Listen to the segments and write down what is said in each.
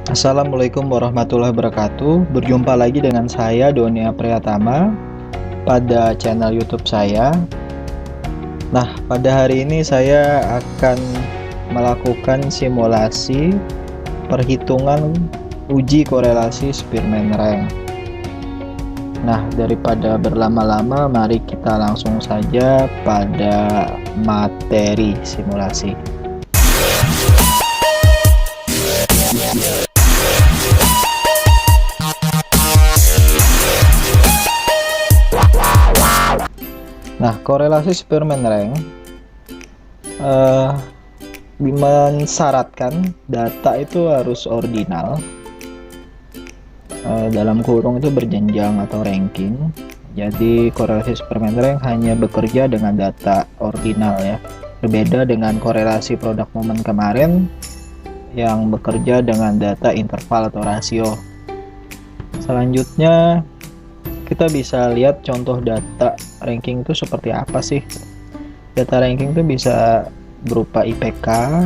Assalamualaikum warahmatullahi wabarakatuh. Berjumpa lagi dengan saya Doni Priyatama pada channel YouTube saya. Nah, pada hari ini saya akan melakukan simulasi perhitungan uji korelasi Spearman Rank. Nah, daripada berlama-lama, mari kita langsung saja pada materi simulasi. Nah, korelasi Spearman Rank mensyaratkan data itu harus ordinal, dalam kurung itu berjenjang atau ranking. Jadi korelasi Spearman Rank hanya bekerja dengan data ordinal ya, berbeda dengan korelasi produk momen kemarin yang bekerja dengan data interval atau rasio. Selanjutnya kita bisa lihat contoh data ranking itu seperti apa sih. Data ranking itu bisa berupa IPK,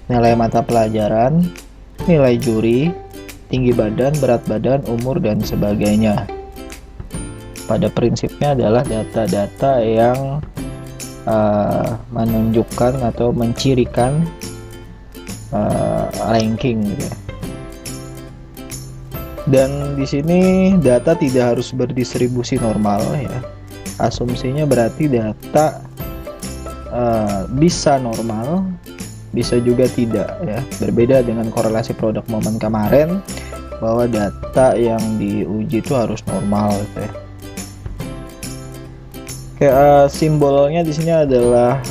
nilai mata pelajaran, nilai juri, tinggi badan, berat badan, umur, dan sebagainya. Pada prinsipnya adalah data-data yang menunjukkan atau mencirikan ranking gitu ya. Dan di sini data tidak harus berdistribusi normal ya. Asumsinya berarti data bisa normal, bisa juga tidak ya. Berbeda dengan korelasi produk momen kemarin bahwa data yang diuji itu harus normal gitu ya. Oke, simbolnya di sini adalah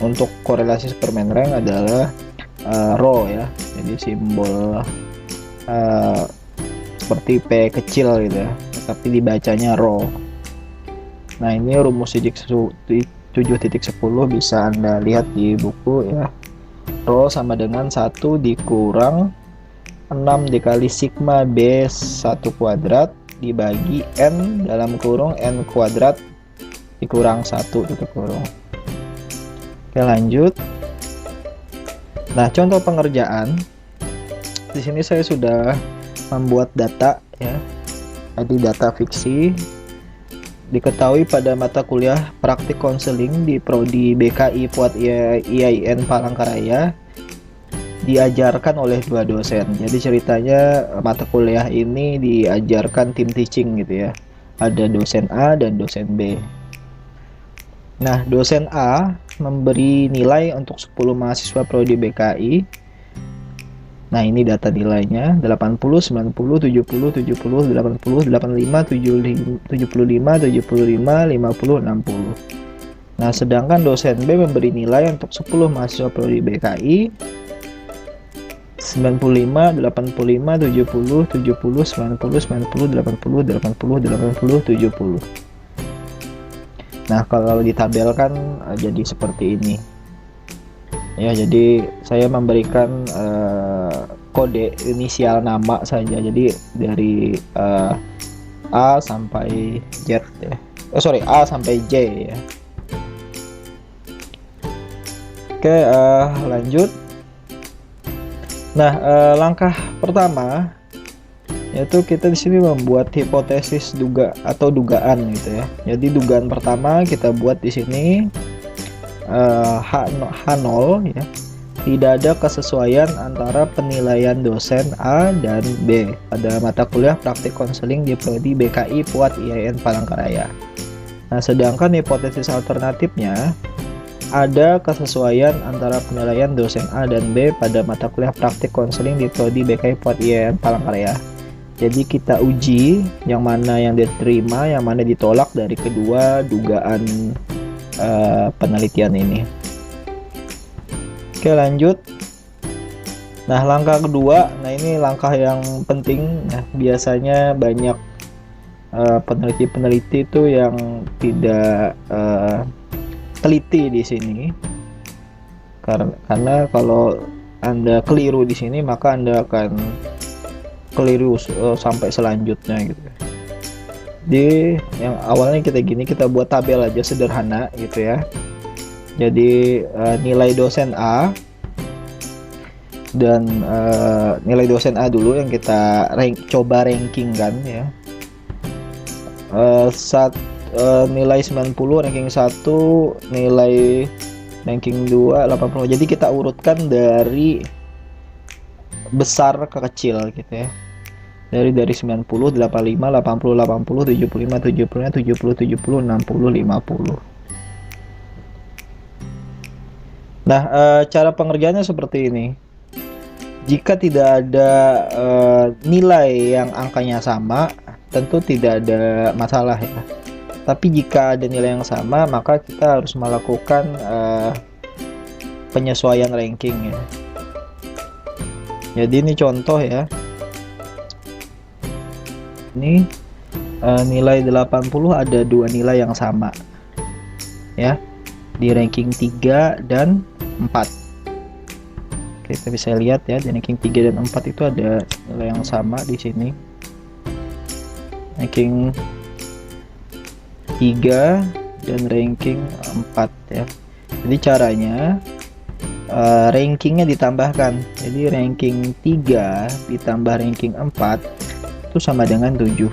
untuk korelasi Spearman Rank adalah rho ya. Jadi simbol seperti P kecil gitu ya, tapi dibacanya rho. Nah, ini rumus 7.10 bisa Anda lihat di buku ya. Rho sama dengan 1 dikurang 6 dikali sigma B1 kuadrat dibagi N dalam kurung N kuadrat dikurang 1 tutup kurung. Oke, lanjut. Nah, contoh pengerjaan. Di sini saya sudah membuat data ya. Jadi data fiksi. Diketahui pada mata kuliah praktik konseling di prodi BKI Puat IAIN Palangkaraya diajarkan oleh 2 dosen. Jadi ceritanya mata kuliah ini diajarkan tim teaching gitu ya. Ada dosen A dan dosen B. Nah, dosen A memberi nilai untuk 10 mahasiswa prodi BKI. Nah, ini data nilainya 80, 90, 70, 70, 80, 85, 75, 50, 60. Nah, sedangkan dosen B memberi nilai untuk 10 mahasiswa prodi BKI 95, 85, 70, 70, 90, 90, 80, 80, 80, 70. Nah, kalau ditabelkan jadi seperti ini. Ya, jadi saya memberikan kode inisial nama saja. Jadi dari A sampai Z ya. A sampai J ya. Oke, lanjut. Nah, langkah pertama yaitu kita di sini membuat hipotesis dugaan gitu ya. Jadi dugaan pertama kita buat di sini H0 ya, tidak ada kesesuaian antara penilaian dosen A dan B pada mata kuliah praktik konseling di prodi BKI Puat IAIN Palangkaraya. Nah, sedangkan hipotesis alternatifnya ada kesesuaian antara penilaian dosen A dan B pada mata kuliah praktik konseling di prodi BKI Puat IAIN Palangkaraya. Jadi kita uji yang mana yang diterima, yang mana ditolak dari kedua dugaan penelitian ini. Oke, lanjut. Nah, langkah kedua, nah ini langkah yang penting. Nah, biasanya banyak peneliti-peneliti itu yang tidak teliti di sini. Karena kalau Anda keliru di sini, maka Anda akan keliru sampai selanjutnya gitu. Di yang awalnya kita buat tabel aja sederhana gitu ya. Jadi nilai dosen A Dan nilai dosen A dulu yang kita coba ranking kan ya. Nilai 90, ranking 1, nilai ranking 2 80. Jadi kita urutkan dari besar ke kecil gitu ya. Dari 90, 85, 80, 80, 75, 75, 70, 70, 60, 50. Nah, cara pengerjaannya seperti ini. Jika tidak ada nilai yang angkanya sama, tentu tidak ada masalah ya. Tapi jika ada nilai yang sama, maka kita harus melakukan penyesuaian ranking ya. Jadi ini contoh ya. Ini nilai 80 ada dua nilai yang sama ya, di ranking 3 dan 4. Kita bisa lihat ya, di ranking 3 dan 4 itu ada nilai yang sama di sini. Ranking 3 dan ranking 4 ya. Jadi caranya rankingnya ditambahkan. Jadi ranking 3 ditambah ranking 4 itu sama dengan 7.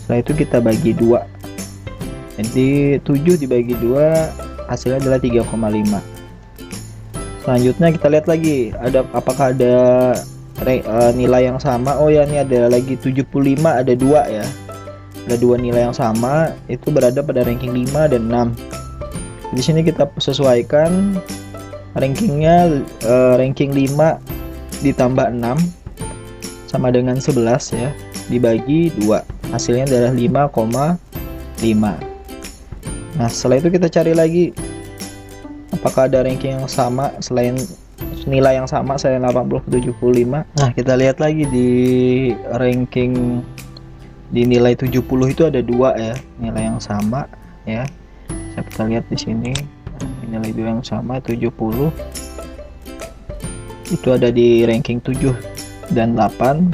Setelah itu kita bagi 2. Jadi 7 dibagi 2 hasilnya adalah 3,5. Selanjutnya kita lihat lagi apakah ada nilai yang sama. Oh ya, ini ada lagi 75, ada 2 ya. Ada 2 nilai yang sama, itu berada pada ranking 5 dan 6. Di sini kita sesuaikan rankingnya, ranking 5 ditambah 6 sama dengan 11 ya, dibagi 2 hasilnya adalah 5,5. Nah setelah itu kita cari lagi apakah ada ranking yang sama selain nilai yang sama selain 80 ke 75. Nah kita lihat lagi di ranking di nilai 70 itu ada 2 ya nilai yang sama ya. Kita lihat di sini nilai 2 yang sama 70 itu ada di ranking 7 dan 8.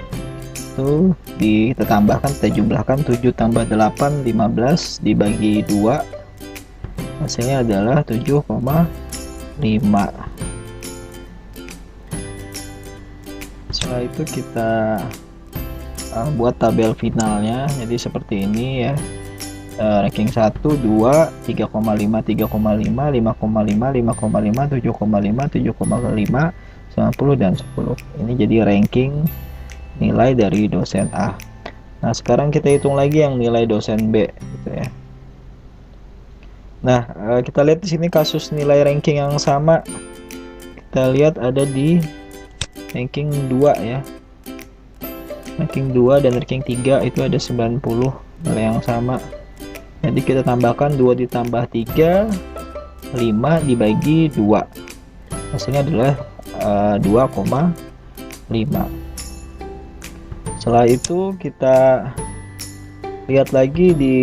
Itu kita tambahkan, kita jumlahkan 7 tambah 8 15 dibagi 2 hasilnya adalah 7,5. Setelah itu kita buat tabel finalnya. Jadi seperti ini ya. Ranking 1, 2, 3,5, 3,5, 5,5, 5,5, 7,5, 7,5, 90 dan 10. Ini jadi ranking nilai dari dosen A. Nah sekarang kita hitung lagi yang nilai dosen B gitu ya. Nah kita lihat di sini kasus nilai ranking yang sama. Kita lihat ada di ranking 2 ya. Ranking 2 dan ranking 3 itu ada 90 nilai yang sama. Jadi kita tambahkan 2 ditambah 3 5 dibagi 2 hasilnya adalah 2,5. Setelah itu kita lihat lagi di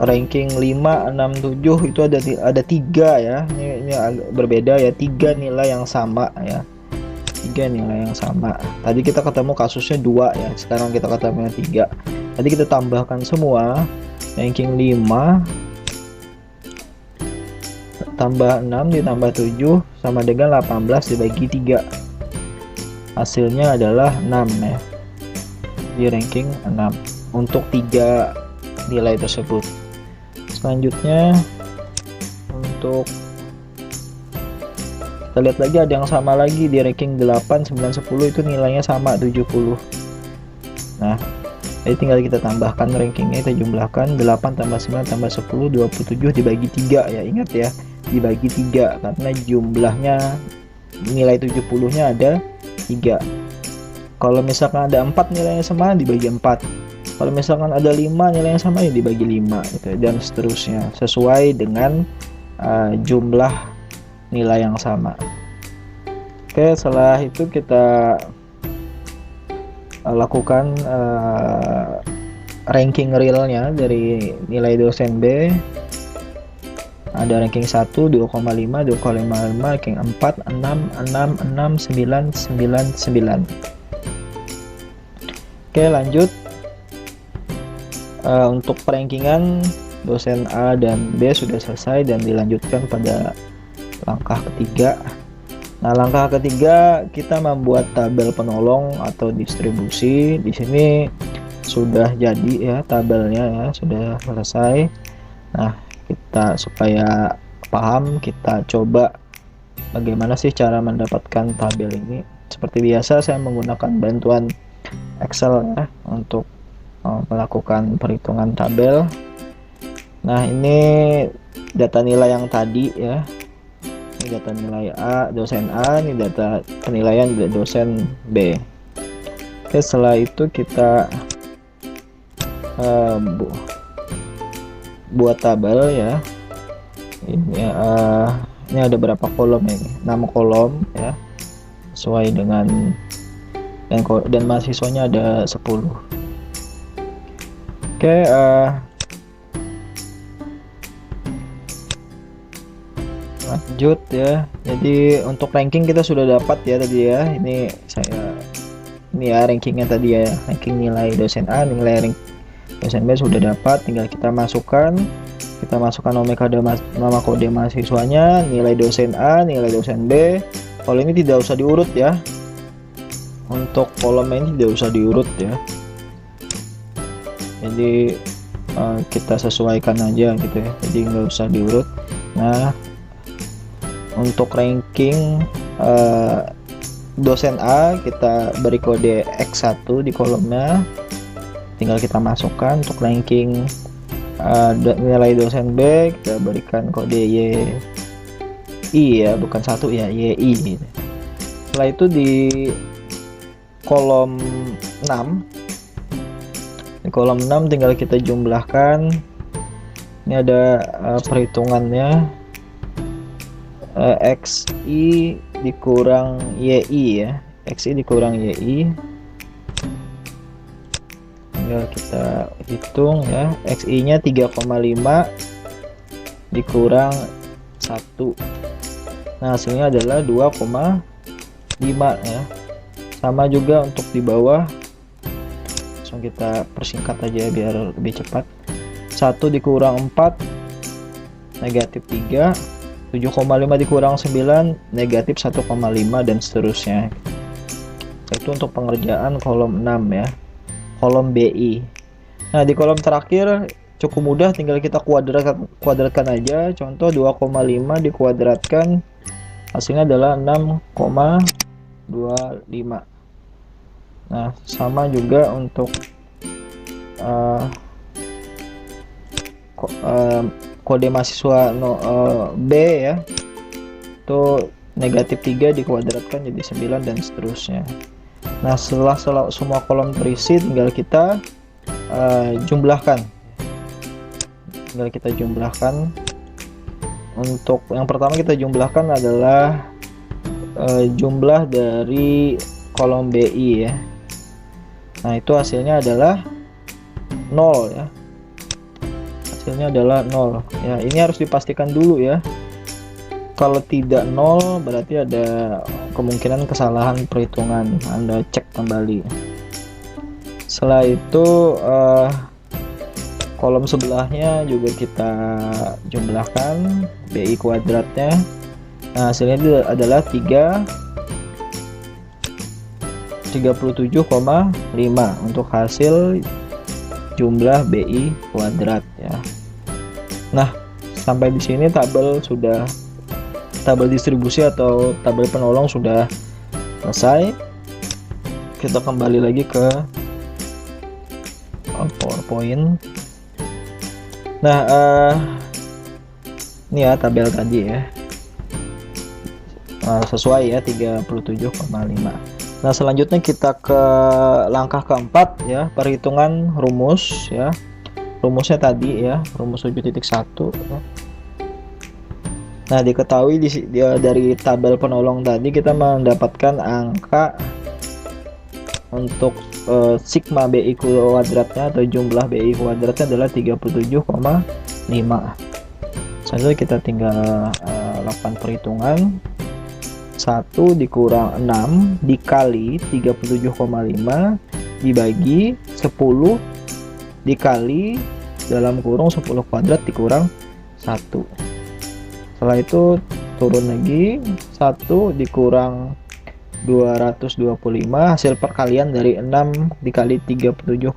ranking 5, 6, 7 itu ada 3 ya. Ini agak berbeda ya, 3 nilai yang sama ya. 3 nilai yang sama. Tadi kita ketemu kasusnya 2 ya, sekarang kita ketemu 3. Tadi kita tambahkan semua. Ranking 5 tambah 6 ditambah 7 sama dengan 18 dibagi 3 hasilnya adalah 6 ya. Di ranking 6 untuk 3 nilai tersebut. Selanjutnya untuk kita lihat lagi ada yang sama lagi di ranking 8, 9, 10 itu nilainya sama 70. Nah jadi tinggal kita tambahkan rankingnya, kita jumlahkan 8 tambah 9 tambah 10 27 dibagi 3 ya. Ingat ya, dibagi 3 karena jumlahnya nilai 70 nya ada 3. Kalau misalkan ada 4 nilainya sama dibagi 4. Kalau misalkan ada 5 nilainya sama ya dibagi 5 gitu, dan seterusnya sesuai dengan jumlah nilai yang sama. Oke, setelah itu kita lakukan ranking realnya dari nilai dosen B. Ada ranking 1 2,5, 2,55, ranking 4 6, 6, 6, 9, 9, 9. Oke lanjut. Untuk perankingan dosen A dan B sudah selesai dan dilanjutkan pada langkah ketiga. Nah, langkah ketiga kita membuat tabel penolong atau distribusi. Di sini sudah jadi ya tabelnya ya, sudah selesai. Nah, kita supaya paham, kita coba bagaimana sih cara mendapatkan tabel ini. Seperti biasa saya menggunakan bantuan Excel ya untuk melakukan perhitungan tabel. Nah, ini data nilai yang tadi ya. Ini data nilai dosen A, ini data penilaian dosen B. Oke, setelah itu kita buat tabel ya. Ini ada berapa kolom ini? 6 kolom ya, sesuai dengan dan mahasiswanya ada 10. Oke, lanjut ya. Jadi untuk ranking kita sudah dapat ya tadi ya. Ini ya rankingnya tadi ya, ranking nilai dosen A, nilai dosen B sudah dapat. Tinggal kita masukkan nama kode mahasiswanya, nilai dosen A, nilai dosen B. Kalau ini tidak usah diurut ya, untuk kolom ini tidak usah diurut ya. Jadi kita sesuaikan aja gitu ya, jadi nggak usah diurut. Nah, untuk ranking dosen A kita beri kode X1 di kolomnya, tinggal kita masukkan. Untuk ranking nilai dosen B kita berikan kode YI ya, bukan 1 ya, YI. Setelah itu di kolom 6 tinggal kita jumlahkan. Ini ada perhitungannya, XI dikurang YI ya, XI dikurang YI. Tinggal kita hitung ya, XI nya 3,5 dikurang 1. Nah, hasilnya adalah 2,5 ya. Sama juga untuk di bawah, langsung kita persingkat aja biar lebih cepat. 1 dikurang 4 negatif 3, 7,5 dikurang 9 negatif 1,5, dan seterusnya. Itu untuk pengerjaan kolom 6 ya, kolom BI. Nah, di kolom terakhir cukup mudah, tinggal kita kuadratkan aja. Contoh 2,5 dikuadratkan, hasilnya adalah 6,25. Nah, sama juga untuk kode mahasiswa B ya, itu negatif 3 dikuadratkan jadi 9, dan seterusnya. Nah, setelah semua kolom terisi, tinggal kita jumlahkan. Untuk yang pertama kita jumlahkan adalah jumlah dari kolom BI ya. Nah, itu hasilnya adalah 0 ya. Hasilnya adalah 0 ya. Ini harus dipastikan dulu ya. Kalau tidak 0 berarti ada kemungkinan kesalahan perhitungan. Anda cek kembali. Setelah itu kolom sebelahnya juga kita jumlahkan BI kuadratnya. Nah, hasilnya itu adalah 37,5 untuk hasil jumlah BI kuadrat ya. Nah, sampai di sini tabel distribusi atau tabel penolong sudah selesai. Kita kembali lagi ke PowerPoint. Nah, ini ya tabel tadi ya. Sesuai ya, 37,5. Nah, selanjutnya kita ke langkah keempat ya, perhitungan rumus ya. Rumusnya tadi ya, rumus 7.1 ya. Nah, diketahui dari tabel penolong tadi kita mendapatkan angka untuk sigma BI kuadratnya atau jumlah BI kuadratnya adalah 37,5. Selanjutnya kita tinggal lakukan perhitungan. 1 dikurang 6 dikali 37,5 dibagi 10 dikali dalam kurung 10 kuadrat dikurang 1. Setelah itu turun lagi, 1 dikurang 225, hasil perkalian dari 6 dikali 37,5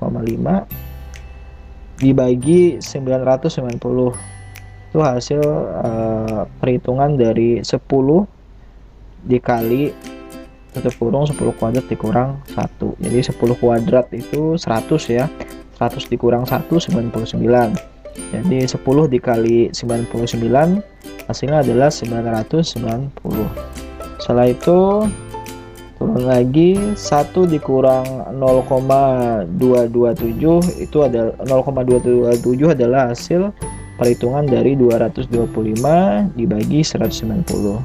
dibagi 990. Itu hasil perhitungan dari 10 dikali tutup kurung 10 kuadrat dikurang 1. Jadi 10 kuadrat itu 100 ya. 100 dikurang 1 99. Jadi 10 dikali 99 hasilnya adalah 990. Setelah itu turun lagi, 1 dikurang 0,227 itu adalah 0,227 adalah hasil perhitungan dari 225 dibagi 190.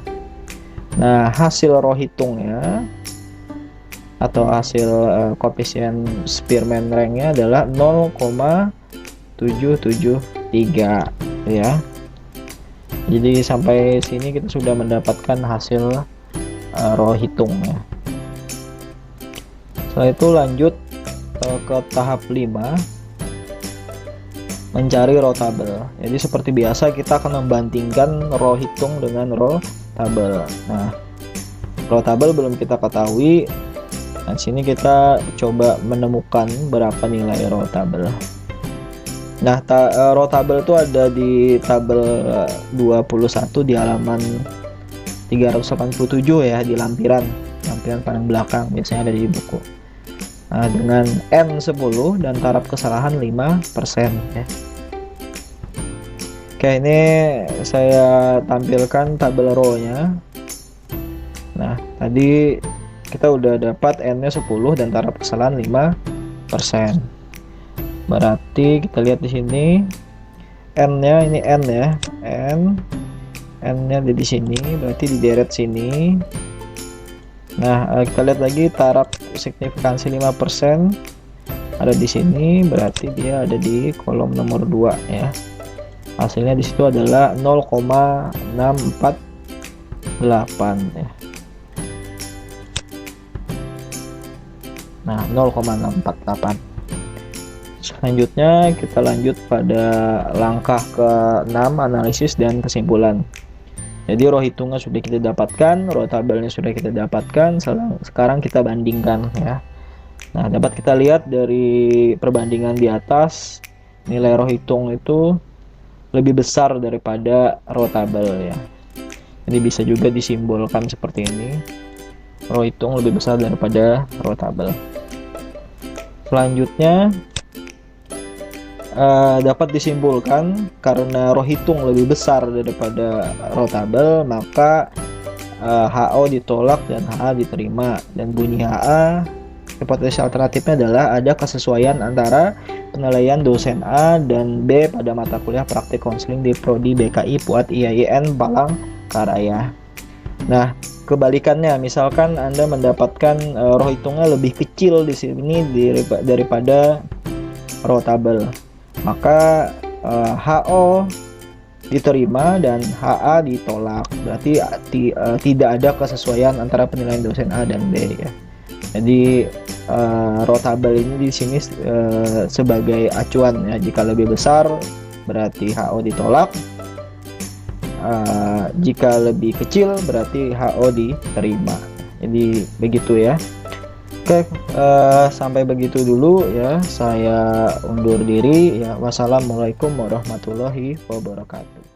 Nah, hasil roh hitungnya atau hasil koefisien Spearman ranknya adalah 0,773 ya. Jadi sampai sini kita sudah mendapatkan hasil roh hitungnya. Setelah itu lanjut ke tahap 5, mencari row table. Jadi seperti biasa kita akan membandingkan row hitung dengan row table. Nah, row table belum kita ketahui. Nah, sini kita coba menemukan berapa nilai row table. Nah, row table itu ada di tabel 21 di halaman 387 ya, di lampiran paling belakang, biasanya ada di buku. Nah, dengan N10 dan taraf kesalahan 5% ya. Oke, ini saya tampilkan tabel row-nya. Nah, tadi kita udah dapat N-nya 10 dan taraf kesalahan 5%. Berarti kita lihat di sini N-nya, ini N ya. N-nya ada di sini, berarti di deret sini. Nah, kita lihat lagi taraf signifikansi 5% ada di sini, berarti dia ada di kolom nomor 2 ya. Hasilnya di situ adalah 0,648 ya. Nah, 0,648. Selanjutnya kita lanjut pada langkah ke-6, analisis dan kesimpulan. Jadi row hitungnya sudah kita dapatkan, row tabelnya sudah kita dapatkan, sekarang kita bandingkan ya. Nah, dapat kita lihat dari perbandingan di atas, nilai row hitung itu lebih besar daripada row tabel ya. Jadi bisa juga disimbolkan seperti ini, row hitung lebih besar daripada row tabel. Selanjutnya dapat disimpulkan karena row hitung lebih besar daripada row tabel, maka HO ditolak dan HA diterima. Dan bunyi HA, hipotesis alternatifnya adalah ada kesesuaian antara penilaian dosen A dan B pada mata kuliah praktik konseling di Prodi BKI Puat IAIN Palangkaraya. Nah, kebalikannya, misalkan Anda mendapatkan row hitungnya lebih kecil di sini daripada row tabel, maka HO diterima dan HA ditolak. Berarti tidak ada kesesuaian antara penilaian dosen A dan B ya. Jadi row tabel ini di sini sebagai acuan ya. Jika lebih besar berarti HO ditolak. Jika lebih kecil berarti HO diterima. Jadi begitu ya. Oke, sampai begitu dulu ya. Saya undur diri ya. Wassalamualaikum warahmatullahi wabarakatuh.